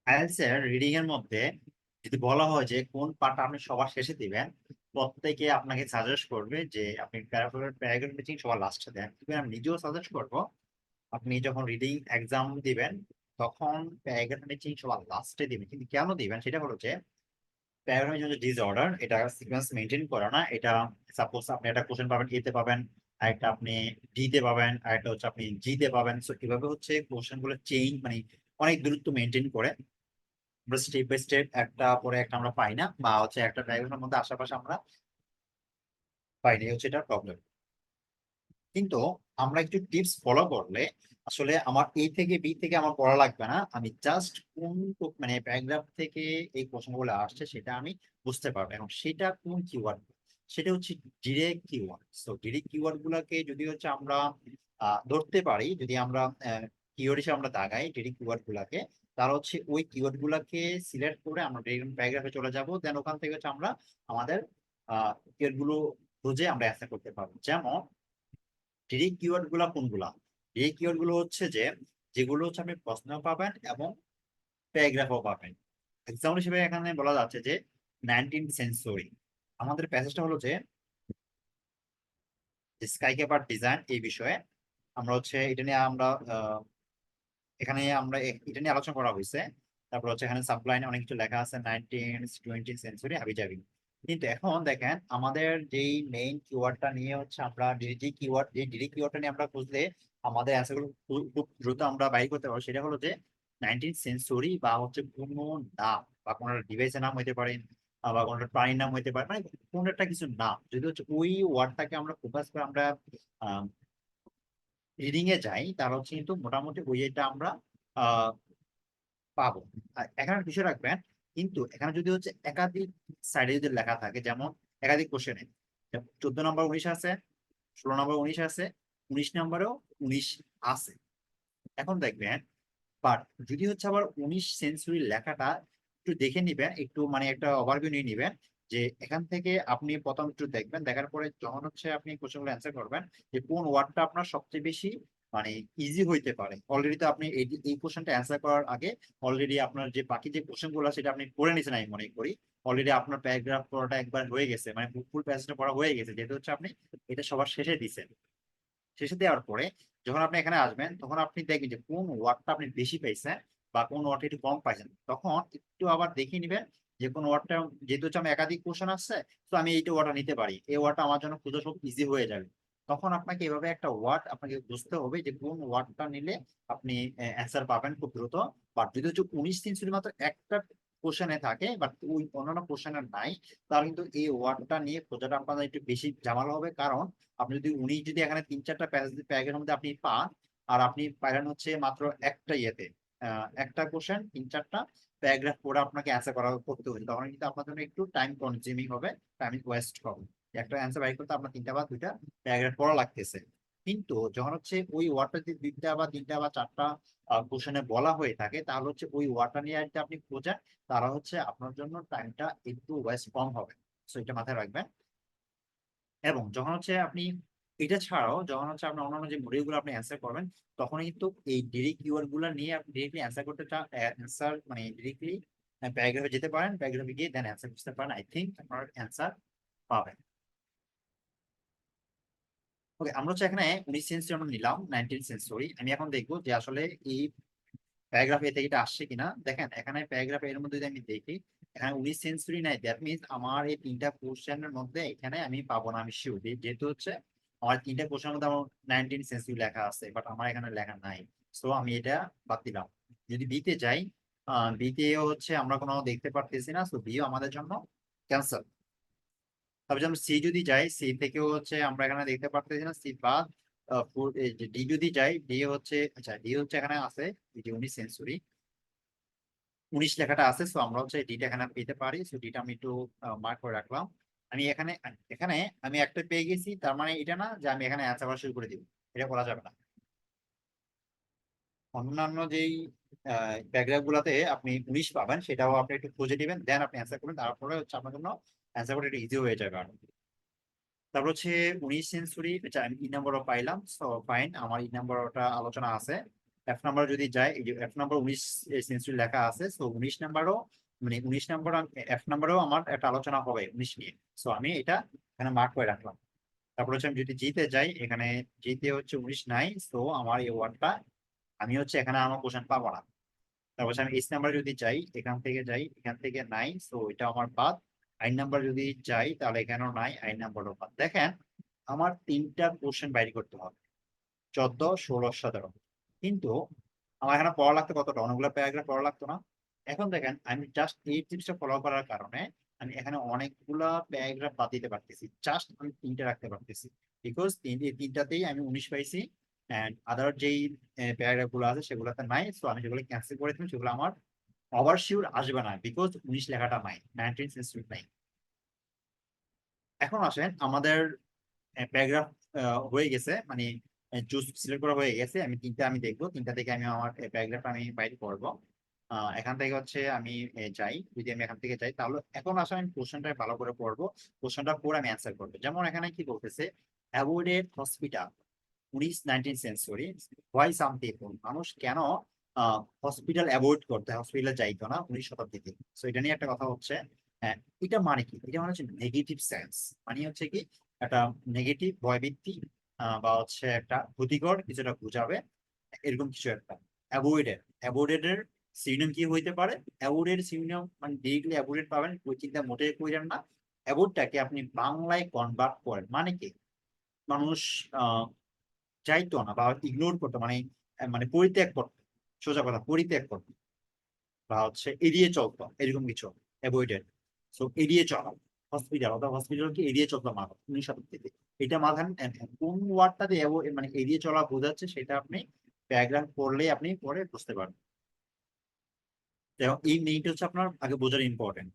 IELTS এর reading এর মধ্যে যদি বলা হয় যে কোন পার্টটা আপনি সবার শেষে দিবেন, প্রত্যেকে আপনাকে সাজেস্ট করবে যে আপনি প্যারাগ্রাফ রিডিং সবার লাস্টে দেন। ইভেন আমি নিজেও সাজেস্ট করবো আপনি যখন রিডিং এক্সাম দিবেন তখন প্যারাগ্রাফ রিডিং সবার লাস্টে দিবেন। কিন্তু কেন দিবেন সেটা হলো যে প্যারাগ্রাফের যে ডিসঅর্ডার, এটা সিকোয়েন্স মেনটেন করে না। এটা সাপোজ আপনি একটা কোশ্চেন পাবেন এ তে পাবেন, আরেকটা আপনি ডি তে পাবেন, আরেকটা হচ্ছে আপনি জি তে পাবেন। সো এভাবে হচ্ছে কোশ্চেন গুলো চেঞ্জ মানে অনেক দূরত্ব মেনটেন করে। আমরা স্টেপ বাই স্টেপ একটা পরে একটা আমরা পাই না, বা হচ্ছে একটা প্যারাগ্রাফের মধ্যে আশেপাশে আমরা পাই না, এই হচ্ছে এটা প্রবলেম। কিন্তু আমরা একটু টিপস ফলো করলে আসলে আমার এ থেকে বি থেকে আমার পড়া লাগবে না। আমি জাস্ট কোন মানে প্যারাগ্রাফ থেকে এই প্রশ্নগুলো আসছে সেটা আমি বুঝতে পারবো। এবং সেটা কোন কিওয়ার্ড, সেটা হচ্ছে direct keyword. So direct keyword গুলাকে যদি হচ্ছে আমরা ধরতে পারি, যদি আমরা কিওয়ার্ড হিসেবে আমরা দাগাই ডিরেক্ট কিওয়ার্ড গুলাকে, তাহলে হচ্ছে ওই কিওয়ার্ড গুলাকে সিলেক্ট করে আমরা প্যারাগ্রাফে চলে যাব। দেন ওখান থেকে হচ্ছে আমরা আমাদের কিওয়ার্ড গুলো খুঁজে আমরা অ্যান্সার করতে পারবো। যেমন ডিরেক্ট কিওয়ার্ড গুলা কোনগুলা? ডিরেক্ট কিওয়ার্ড গুলো হচ্ছে যে যেগুলো হচ্ছে আপনি প্রশ্ন পাবেন এবং প্যারাগ্রাফও পাবেন। এক্সাম্পল হিসেবে এখানে বলা যাচ্ছে যে 19th সেঞ্চুরি, আমাদের প্যাসেজটা হলো যে স্কাই ক্যাপার ডিজাইন এই বিষয়ে। আমরা হচ্ছে এটা নিয়ে আমরা এখানে আমরা এটা নিয়ে আলোচনা করা হয়েছে। তারপর হচ্ছে এখানে সাবলাইনে অনেক কিছু লেখা আছে 19th-20th সেঞ্চুরি হাবিজাবি। কিন্তু এখন দেখেন আমাদের যেই মেইন কিওয়ার্ডটা নিয়ে হচ্ছে আমরা ডিডি কিওয়ার্ড, যে ডিডি কিওয়ার্ডটা নিয়ে আমরা খুঁজলে আমাদের অ্যান্সার গুলো খুব দ্রুত আমরা বাইর করতে পারবো। সেটা হলো যে 19th সেঞ্চুরি, বা হচ্ছে কোনো নাম বা কোনো ডিভাইসের নাম হইতে পারে, বা কোনো একটা প্রাণীর নাম হইতে পারে, মানে কোনো একটা কিছু নাম যদি হচ্ছে ওই ওয়ার্ডটাকে আমরা ফোকাস করে আমরা রিডিং এ যাই, তাহলে হচ্ছে কিন্তু মোটামুটি ওই এটা আমরা আহ পাবো। আর এখানে বিষয় রাখবেন, কিন্তু এখানে যদি হচ্ছে একাধিক সাইডে যদি লেখা থাকে, যেমন একাধিক কোশ্চেনে 14 নম্বর 19 আছে, 16 নম্বর 19 আছে, 19 নম্বরেও 19 আছে। এখন দেখবেন, বাট যদি হচ্ছে আবার 19 সেঞ্চুরির লেখাটা একটু দেখে নিবেন, একটু মানে একটা ওভারভিউ নিয়ে নিবেন, যে এখান থেকে আপনি প্রথম একটু দেখবেন, দেখার পরে যখন হচ্ছে আপনি কোশ্চেনগুলো অ্যান্সার করবেন যে কোন ওয়ার্ডটা আপনার সবচেয়ে বেশি মানে ইজি হইতে পারে। অলরেডি তো আপনি এই কোশ্চেনটা অ্যান্সার করার আগে অলরেডি আপনার যে বাকি যে কোশ্চেন গুলো সেটা আপনি পড়ে নিয়েছেন আমি মনে করি। অলরেডি আপনার প্যারাগ্রাফ পড়াটা একবার হয়ে গেছে, মানে ফুল প্যাসেজটা পড়া হয়ে গেছে, যেহেতু হচ্ছে আপনি এটা সবার শেষে দিছেন। শেষে দেওয়ার পরে যখন আপনি এখানে আসবেন তখন আপনি দেখবেন যে কোন ওয়ার্ডটা আপনি বেশি পাইছেন বা কোন ওয়ার্ডটা একটু কম পাইছেন। তখন একটু আবার দেখে নিবেন যে কোন ওয়ার্ডটা, যেহেতু হচ্ছে আমি একাধিক কোশ্চেন আসছে, তো আমি এইটা ওয়ার্ডটা নিতে পারি, এই ওয়ার্ডটা আমার জন্য খোঁজা সব ইজি হয়ে যাবে। তখন আপনাকে এভাবে একটা ওয়ার্ড আপনাকে বুঝতে হবে যে কোন ওয়ার্ডটা নিলে আপনি অ্যান্সার পাবেন খুব দ্রুত। বাট যদি হচ্ছে 19 সেঞ্চুরি মাত্র একটা কোশ্চেনে থাকে, বাট ওই অন্যান্য কোশ্চেনে নাই, তাহলে কিন্তু এই ওয়ার্ডটা নিয়ে খোঁজাটা আপনাদের একটু বেশি ঝামেলা হবে। কারণ আপনি যদি যদি এখানে 3-4টা প্যাকের মধ্যে আপনি পান, আর আপনি পাইলেন হচ্ছে মাত্র একটা ইয়েতে একটা কোশ্চেন 3-4টা প্যারাগ্রাফ পড়ে আপনাকে অ্যান্সার করতে হচ্ছে, তখন কিন্তু আপনার জন্য একটু টাইম কনজিউমিং হবে, টাইম ওয়েস্ট হবে। একটা অ্যান্সার বাইর করতে আপনার 3টা বা 2টা প্যারাগ্রাফ পড়া লাগতেছে। কিন্তু যখন হচ্ছে ওই ওয়ার্ডটা যদি 2টা বা 3টা বা 4টা কোশ্চেনে বলা হয়ে থাকে, তাহলে হচ্ছে ওই ওয়ার্ডটা নিয়ে যদি আপনি খোঁজেন, তাহলে হচ্ছে আপনার জন্য টাইমটা একটু ওয়েস্ট কম হবে। সো এটা মাথায় রাখবেন। এবং যখন হচ্ছে আপনি এটা ছাড়াও যখন হচ্ছে আপনার অন্যান্য যে মডিউল গুলো আপনি অ্যান্সার করবেন, তখন কিন্তু এই ডিরেক্ট কিওয়ার্ড গুলো নিয়ে আপনি ডিরেক্টলি অ্যান্সার করতে চান, অ্যান্সার মানে ডিরেক্টলি প্যারাগ্রাফে যেতে পারেন, প্যারাগ্রাফে গিয়ে দেন অ্যান্সার করতে পারেন। আই থিঙ্ক আপনার অ্যান্সার পাবেন। ওকে, আমরা হচ্ছে এখানে 19 সেঞ্চুরি আমরা নিলাম, 19 সেঞ্চুরি। আমি এখন দেখবো যে আসলে এই প্যারাগ্রাফ এ থেকে এটা আসছে কিনা। দেখেন এখানে প্যারাগ্রাফ এর মধ্যে যদি আমি দেখি, এখানে 19 সেঞ্চুরি নাই, দ্যাট মিনস আমার এই 3টা কোশ্চেনের মধ্যে এখানে আমি পাবো না। আমি শিওর, যেহেতু হচ্ছে আমার 3টা কোশ্চেনের মধ্যে আমার 19 সেঞ্চুরি লেখা আছে, বাট আমার এখানে লেখা নাই। সো আমি এটা বাদ দিলাম। যদি বিতে যাই, বিতেও হচ্ছে আমরা কোনো দেখতে পারতেছি না, সো বিও আমাদের জন্য ক্যান্সেল। তারপর যদি সি যদি যাই, সি থেকেও হচ্ছে আমরা এখানে দেখতে পারতেছি না, সি বাদ। ডি যদি যাই, ডি হচ্ছে, আচ্ছা ডি হচ্ছে এখানে আছে, এই যে 19 সেঞ্চুরি 19 লেখাটা আছে, সো আমরা হচ্ছে ডিটা এখানে পেতে পারি। সো ডিটা আমি একটু মার্ক করে রাখলাম। আমি এখানে এখানে আমি একটা পেয়ে গেছি, তার মানে এটা না যে আমি এখানে অ্যান্সার করা শুরু করে দিব, এটা করা যাবে না। অন্যান্য যেই প্যারাগ্রাফ গুলাতে আপনি 19 পাবেন, সেটাও আপনি একটু খুঁজে দিবেন, দেন আপনি অ্যান্সার করবেন, তারপরে হচ্ছে আপনার জন্য অ্যান্সার করা একটু ইজি হয়ে যাবে আরো। তারপর হচ্ছে 19 সেঞ্চুরি, আচ্ছা আমি ই নাম্বারও পাইলাম, সো ফাইন, আমার ই নাম্বার ওটা আলোচনা আছে। এফ নাম্বার যদি যায়, এই যে এফ নাম্বার 19 সেঞ্চুরি লেখা আছে, সো 19 নাম্বারও মানে 19 নাম্বার এফ নাম্বারও আমার একটা আলোচনা হবে 19 নিয়ে। সো আমি এটা এখানে মার্ক করে রাখলাম। তারপর হচ্ছে আমি যদি জিতে যাই, এখানে জিতে হচ্ছে 19 নাই, সো আমার এই ওয়ার্ডটা আমি হচ্ছে এখানে আমার কোশ্চেন পাবো না। তারপর হচ্ছে আমি এইচ নাম্বার যদি যাই, এখান থেকে যাই, এখান থেকে নাই, সো এটা আমার বাদ। আইন নাম্বার যদি যাই তাহলে এখানেও নাই, আইন নাম্বারও বাদ। দেখেন আমার 3টা কোশ্চেন বাইর করতে হবে, 14, 16, 17। কিন্তু আমার এখানে পড়া লাগতো কতটা, অনেকগুলো প্যারাগ্রাফ পড়া লাগতো না? এখন দেখেন আমি জাস্ট এই টিপসটা ফলো করার কারণে আমি এখানে অনেকগুলা প্যারাগ্রাফ বাদ দিতে পারতেছি, জাস্ট আমি 3টা রাখতে পারতেছি। বিকজ এই 3টাতেই আমি 19 পাইছি, এন্ড আদার যেই প্যারাগ্রাফ গুলো আছে সেগুলোতে নাই, সো আমি সেগুলো ক্যান্সেল করে দিলাম, সেগুলো আমার ওভার শিওর আসবে না, বিকজ 19 লেখাটা নাই, 19 সেঞ্চুরি নাই। এখন আসেন আমাদের প্যারাগ্রাফ হয়ে গেছে, মানে চুজ সিলেক্ট করা হয়ে গেছে। আমি 3টা আমি দেখবো, 3টা থেকে আমি আমার প্যারাগ্রাফ আমি বাইর করবো। এখান থেকে হচ্ছে আমি যাই, যদি আমি এখান থেকে যাই তাহলে এখন আসলে আমি কোশ্চেনটা ভালো করে পড়বো, কোশ্চেনটা পড়ে আমি অ্যান্সার করবো। যেমন এখানে কি বলতেছে, avoided hospital 19 century, why some people, মানুষ কেন হসপিটাল অ্যাভয়েড করতে, হসপিটালে যাইতো না 19 শতাব্দীতে। সো এটা নিয়ে একটা কথা হচ্ছে। হ্যাঁ, এটা মানে কি, এটা মানে হচ্ছে নেগেটিভ সেন্স, মানে হচ্ছে কি একটা নেগেটিভ ভয়ভীতি, বা হচ্ছে একটা ক্ষতিকর কিছুটা বোঝাবে, এরকম কিছু একটা। অ্যাভয়েডেড, অ্যাভয়েডেড এর সিনোনিম কি হইতে পারে? অ্যাভয়েডেড সিনোনিম মানে ডিরেক্টলি অ্যাভয়েডেড পাবেন, ওই চিন্তা মোটেই কইরেন না। অ্যাভয়েডটাকে আপনি বাংলায় কনভার্ট করেন, মানে কি মানুষ চাইতো না বা ইগনোর করতো, মানে মানে পরিত্যাগ করতো, সোজা কথা পরিত্যাগ করতো, বা হচ্ছে এড়িয়ে চলতো, এরকম কিছু অ্যাভয়েডেড। সো এড়িয়ে চলা, হসপিটাল অথবা হসপিটালকে এড়িয়ে চলতো মানুষ 19 শতাব্দীতে। এটা মাথায় কোন ওয়ার্ডটাতে মানে এড়িয়ে চলা বোঝাচ্ছে সেটা আপনি প্যারাগ্রাফ পড়লেই আপনি পরে বুঝতে পারবেন। এবং এই মেইনটা হচ্ছে আপনার আগে বোঝার ইম্পর্টেন্ট।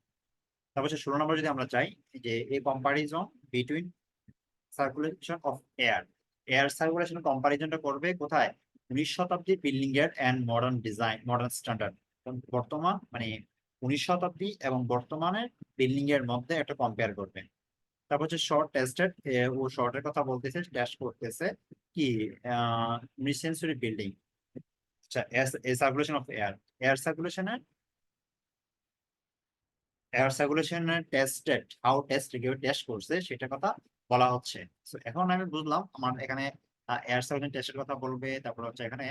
তারপর হচ্ছে 16 নম্বর যদি আমরা চাই, যে a comparison between circulation of air, air circulation কম্পারিজনটা করবে কোথায়? 19 শতাব্দীর বিল্ডিং এর and modern design, modern standard, বর্তমান মানে 19 শতাব্দী এবং বর্তমানের বিল্ডিং এর মধ্যে একটা কম্পেয়ার করবে। তারপর হচ্ছে শর্ট টেস্টেড, ও শর্টের কথা বলতেছে, টেস্ট করতেছে কি 19 সেঞ্চুরি বিল্ডিং। আচ্ছা, সার্কুলেশন অফ এয়ার, এয়ার সার্কুলেশনের, এয়ার সার্কুলেশনের টেস্টেড, হাউ টেস্ট কেউ টেস্ট করছে সেটা কথা বলা হচ্ছে। তো এখন আমি বুঝলাম আমার এখানে এয়ার সার্কুলেশন টেস্টের কথা বলবে, তারপর হচ্ছে এখানে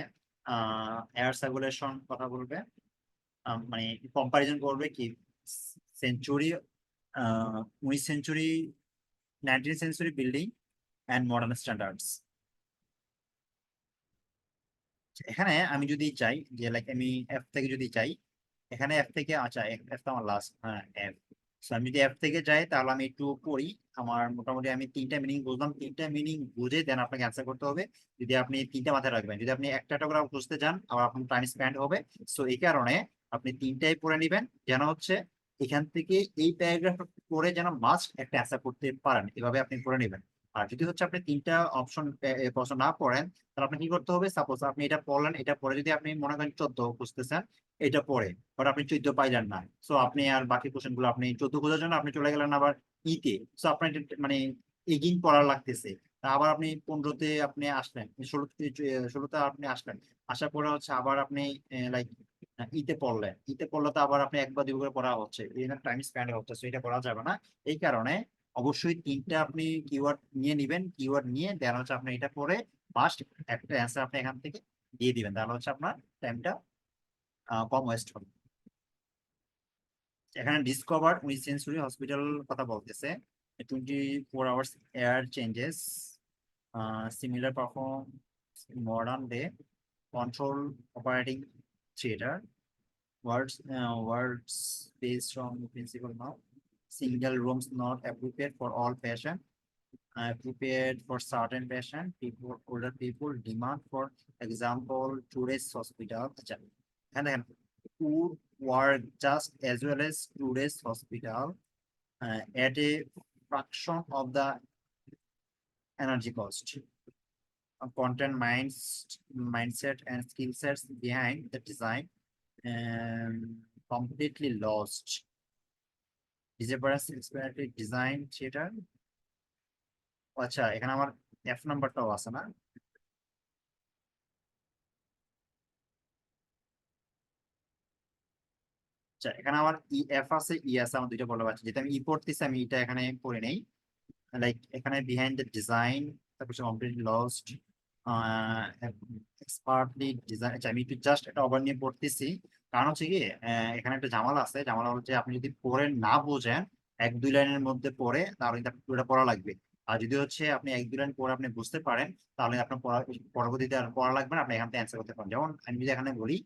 এয়ার সার্কুলেশন কথা বলবে, মানে কম্পারিজন করবে কি century, 19 century, 19 century building and modern standards. এখানে আমি যদি চাই যে লাইক আমি এফ থেকে যদি চাই, এখানে এফ থেকে, আচ্ছা এফ তো আমার লাস্ট, হ্যাঁ এফ। সো আমি যদি এফ থেকে যাই তাহলে আমি একটু পড়ি। আমার মোটামুটি আমি 3টা মিনিং বুঝলাম, 3টা মিনিং বুঝে দেন আপনাকে অ্যান্সার করতে হবে। যদি আপনি 3টা মাথায় রাখবেন, যদি আপনি একটা করে বুঝতে চান আবার আপনার টাইম স্পেন্ড হবে। সো এই কারণে আপনি 3টাই পড়ে নেবেন, যেন হচ্ছে এখান থেকে এই প্যারাগ্রাফ পড়ে যেন মাস্ট একটা অ্যান্সার করতে পারেন, এভাবে আপনি পড়ে নেবেন। আর যদি হচ্ছে আপনি 3টা অপশন প্রশ্ন না পড়েন, তাহলে আপনি কি করতে হবে, সাপোজ আপনি এটা পড়লেন, এটা পরে যদি আপনি মনে করেন 14 খুঁজতেছেন, এটা পরে বাট আপনি 14 পাইলেন না, সো আপনি আর বাকি কোশ্চেন গুলো আপনি 14 খোঁজার জন্য আপনি চলে গেলেন আবার ইতে, সো আপনার মানে এগিন পড়া লাগতেছে। তা আবার আপনি 15তে আপনি আসলেন, 16তে আপনি আসলেন, আসার পরে হচ্ছে আবার আপনি লাইক ইতে পড়লেন, ইতে পড়লে তো আবার আপনি একবার দুই করে পড়া হচ্ছে, এই টাইম স্পেন্ড হচ্ছে, সো এটা করা যাবে না। এই কারণে অবশ্যই 3টা আপনি কিওয়ার্ড নিয়ে নিবেন, কিওয়ার্ড নিয়ে দেন হচ্ছে আপনি এটা পরে ফার্স্ট একটা অ্যান্সার আপনি এখান থেকে দিয়ে দিবেন, তাহলে হচ্ছে আপনার টাইমটা কম ওয়েস্ট হবে। এখানে ডিসকভার 19 সেঞ্চুরি হসপিটাল কথা বলতেছে, 24 hours air changes, similar perform modern day control operating theatre, words based on the principle now, single rooms not appropriate for all patient, prepared for certain patient, people, older people demand, for example today's hospital, and then would work just as well as today's hospital at a fraction of the energy cost. Content mindset and skill sets behind the design completely lost. Disappearance explanatory design theater. আচ্ছা এখানে আমার F নাম্বারটাও আছে না? আচ্ছা, এখানে আমার E F আছে, ই আছে, আমার দুইটা বলা আছে। যেটা আমি ই পড়তেছি, আমি এটা এখানে পড়ে নেই। লাইক এখানে বিহাইন্ড দ্য ডিজাইন, তারপর কমপ্লিটলি লস্ট, এক্সপার্টলি ডিজাইন। আচ্ছা, আমি একটু জাস্ট এটা ওভার নিয়ে পড়তেছি। কারণ হচ্ছে কি, এখানে একটা ঝামেলা আছে। ঝামেলা হচ্ছে আপনি যদি পড়ে না বোঝেন, এক দুই লাইনের মধ্যে পড়ে, তাহলে কিন্তু আপনার পুরোটা পড়া লাগবে। আর যদি হচ্ছে আপনি এক দুই লাইন পড়ে আপনি বুঝতে পারেন, তাহলে আপনার পরবর্তীতে আর পড়া লাগবে না, আপনি এখান থেকে অ্যান্সার করতে পারেন। যেমন আমি যদি এখানে বলি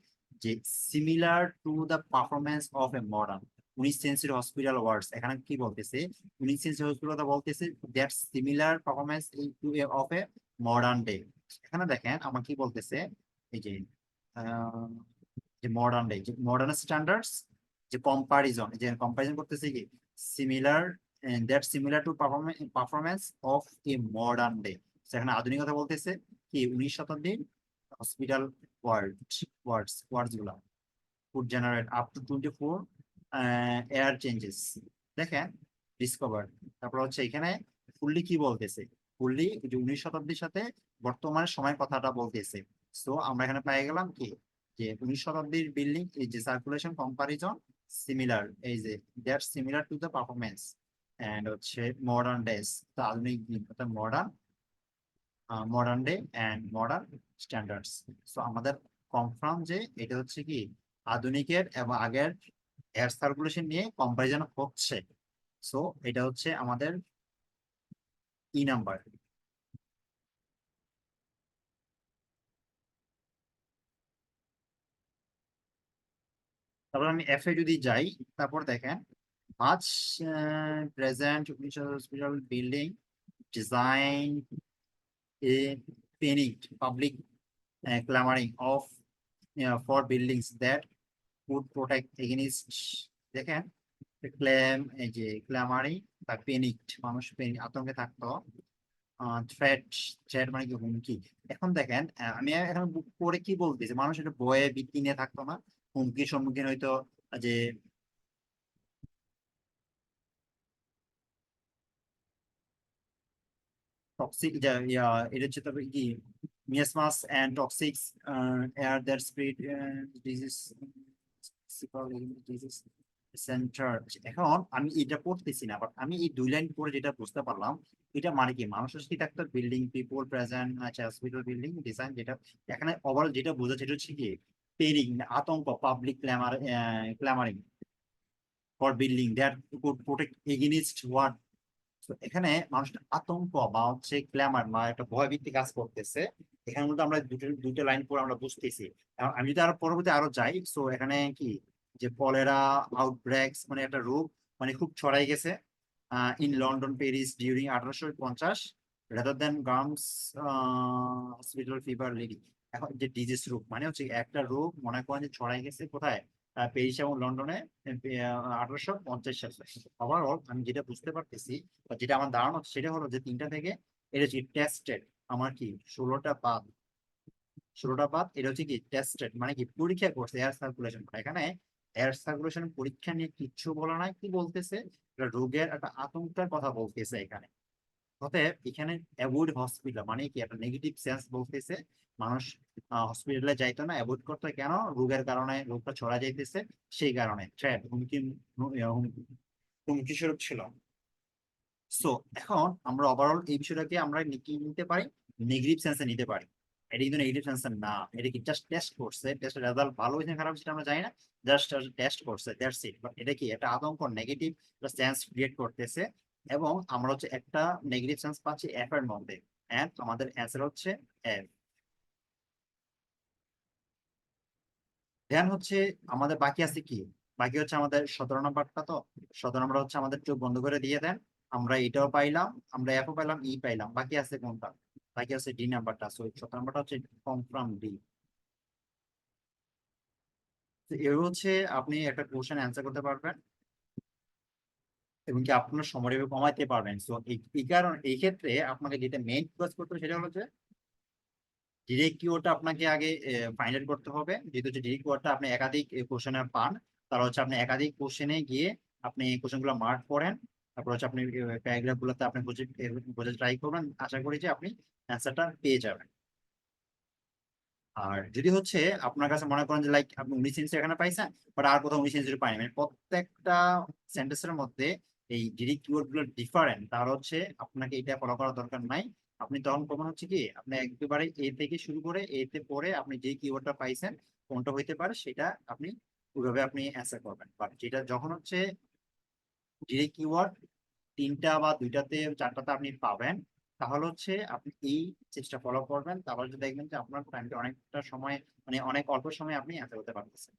যে similar to the performance of a modern 19th century hospital wards, এখানে কি বলতেছে? 19th সেঞ্চুরি হসপিটাল কথা বলতেছে, that similar performance of a modern day. এখানে দেখেন আমার কি বলতেছে, এই যে আহ, যে মডার্ন ডে, যে মডার্ন স্ট্যান্ডার্ডস, যে কম্পারিজন, যে কম্পারিজন করতেছে কি similar, that similar to performance of a modern day. সেখানে আধুনিকতা বলতেছে কি 19 শতাব্দীর হসপিটাল ওয়ার্ডস গুলা could generate up to 24 air changes। দেখেন, ডিসকভার। তারপর হচ্ছে এখানে ফুললি কি বলতেছে, ফুললি যে 19 শতাব্দীর সাথে বর্তমান সময়ের কথাটা বলতেছে। সো আমরা এখানে পেয়ে গেলাম কি, যে 19 শতাব্দীর বিল্ডিং, এই যে সার্কুলেশন কম্পারিজন সিমিলার, এই যে that similar to the performance and হচ্ছে মডার্ন ডেজ, আধুনিক দিন, অর্থাৎ modern day and modern standards. So আমাদের কনফার্ম যে এটা হচ্ছে কি আধুনিকের এবং আগের এয়ার সার্কুলেশন নিয়ে কম্পারিজন হচ্ছে। সো এটা হচ্ছে আমাদের ই নাম্বার। তারপর আমি এফ এ যদি যাই, তারপর দেখেন মাছ present hospital building design a panic public clamoring of for buildings that would protect against, দেখেন ক্লেম, এই যে ক্ল্যামারিং বা পেনিকড, মানুষ আতঙ্কে থাকতো। থ্রেট, থ্রেট মানে কি হুমকি। এখন দেখেন আমি এখন পরে কি বলতেছি, মানুষ এটা ভয়ে ভীতি নিয়ে থাকতো না, হুমকির সম্মুখীন হইতো। যে টক্সিক, এটা হচ্ছে তবে কি miasmas and toxics air that spread disease center. এখন আমি এটা পড়তেছি না, বাট আমি এই দুই লাইন পড়ে যেটা বুঝতে পারলাম, এটা মানে কি মানুষের কি একটা বিল্ডিং পিপল প্রেজেন্ট, আচ্ছা হসপিটাল বিল্ডিং ডিজাইন, যেটা এখানে ওভারঅল যেটা বোঝাচ্ছে এটা হচ্ছে কি পেরিং, আতঙ্ক, public clamoring for building that could protect against what. তো এখানে মানুষটা আতঙ্ক বা হচ্ছে ক্ল্যামার বা একটা ভয়ভীতি কাজ করতেছে। এখানে মধ্যে আমরা দুটো লাইন পরে আমরা বুঝতেছি। আমি যদি আরো পরবর্তী আরো যাই, সো এখানে কি যে কলেরা আউটব্রেকস মানে একটা রোগ, মানে খুব ছড়াই গেছে in London Paris during 1850 rather than germs hospital fever lady. এখন যে ডিজিজ রোগ মানে হচ্ছে একটা রোগ মনে করেন যে ছড়াই গেছে কোথায়, প্যারিস এবং লন্ডনে 1850 সালে। ওভারঅল আমি যেটা বুঝতে পারতেছি বা যেটা আমার ধারণা হচ্ছে সেটা হলো যে তিনটা থেকে এটা হচ্ছে টেস্টেড। আমার কি 16টা বাদ, 16টা বাদ, এটা হচ্ছে কি টেস্টেড মানে কি পরীক্ষা করছে এয়ার সার্কুলেশন। এখানে এয়ার সার্কুলেশন পরীক্ষা নিয়ে কিচ্ছু বলা নাই, কি বলতেছে এটা রোগের একটা আতঙ্কের কথা বলতেছে এখানে। অতএব এখানে অ্যাভয়েড হসপিটাল মানে কি একটা নেগেটিভ সেন্স বলতেছে। মানুষ হসপিটালে যাইতো না, অ্যাভয়েড করতো, কেন? রোগের কারণে, রোগটা ছড়া যাইতেছে, সেই কারণে থ্রেট, হুমকি, হুমকি স্বরূপ ছিল। সো এখন আমরা ওভারঅল এই বিষয়টাকে আমরা কি নিতে পারি, নেগেটিভ সেন্সে নিতে পারি। এটা কিন্তু নেগেটিভ সেন্সে না, এটা কি জাস্ট টেস্ট করছে, টেস্টের রেজাল্ট ভালো হয়েছে খারাপ সেটা আমরা জানি না, জাস্ট টেস্ট করছে, দ্যাটস ইট। বাট এটা কি একটা আতঙ্ক, নেগেটিভ সেন্স ক্রিয়েট করতেছে। এবং আমরা হচ্ছে একটা নেগেটিভ সেন্স পাচ্ছি এফ এর মধ্যে, এন্ড আমাদের অ্যান্সার হচ্ছে এফ। দেন হচ্ছে আমাদের বাকি আছে কি, বাকি হচ্ছে আমাদের 17 নম্বরটা। তো 17 নম্বর হচ্ছে আমাদের চোখ বন্ধ করে দিয়ে দেন, আমরা এটাও পাইলাম, আমরা এফও পাইলাম, ই পাইলাম, বাকি আছে কোনটা? বাকি আছে ডি নাম্বারটা। সো 17 নম্বরটা হচ্ছে কনফার্ম ডি। তো এর হচ্ছে আপনি একটা কোশ্চেন অ্যান্সার করতে পারবেন এবং কি আপনার সময় কমাইতে পারবেন। সো এই কারণ এই ক্ষেত্রে আপনাকে যেটা মেইন ফোকাস করতে হবে সেটা হলো যে ডিরেক্ট কিওয়ার্ডটা আপনাকে আগে ফাইন্ড আউট করতে হবে। যেহেতু হচ্ছে ডিরেক্ট কিওয়ার্ডটা আপনি একাধিক কোশ্চেনে পান, তাহলে হচ্ছে আপনি একাধিক কোশ্চেনে গিয়ে আপনি কোশ্চেন গুলো মার্ক করেন। তারপর হচ্ছে আপনি প্যারাগ্রাফ গুলোতে আপনি বুঝে বুঝে ট্রাই করবেন, আশা করি যে আপনি অ্যান্সারটা পেয়ে যাবেন। আর যদি হচ্ছে আপনার কাছে মনে করেন যে লাইক আপনি 19 ইঞ্চি এখানে পাইছেন, বাট আর কোথাও 19 ইঞ্চি পাইনি, মানে প্রত্যেকটা সেন্টেন্সের মধ্যে এই যদি কিওয়ার্ড গুলো ডিফারেন্ট, তাহলে হচ্ছে আপনাকে এটা ফলো করার দরকার নাই। আপনি তখন কখন হচ্ছে কি, আপনি একেবারে এ থেকে শুরু করে এ তে পরে আপনি যে কিওয়ার্ডটা পাইছেন কোনটা হইতে পারে সেটা আপনি ওইভাবে আপনি অ্যান্সার করবেন। বাট যেটা যখন হচ্ছে যে কিওয়ার্ড তিনটা বা দুইটাতে চারটাতে আপনি পাবেন, তাহলে হচ্ছে আপনি এই চেষ্টা ফলো করবেন, তাহলে যদি দেখবেন যে আপনার টাইমটা অনেকটা সময়, মানে অনেক অল্প সময় আপনি অ্যান্সার করতে পারতেছেন।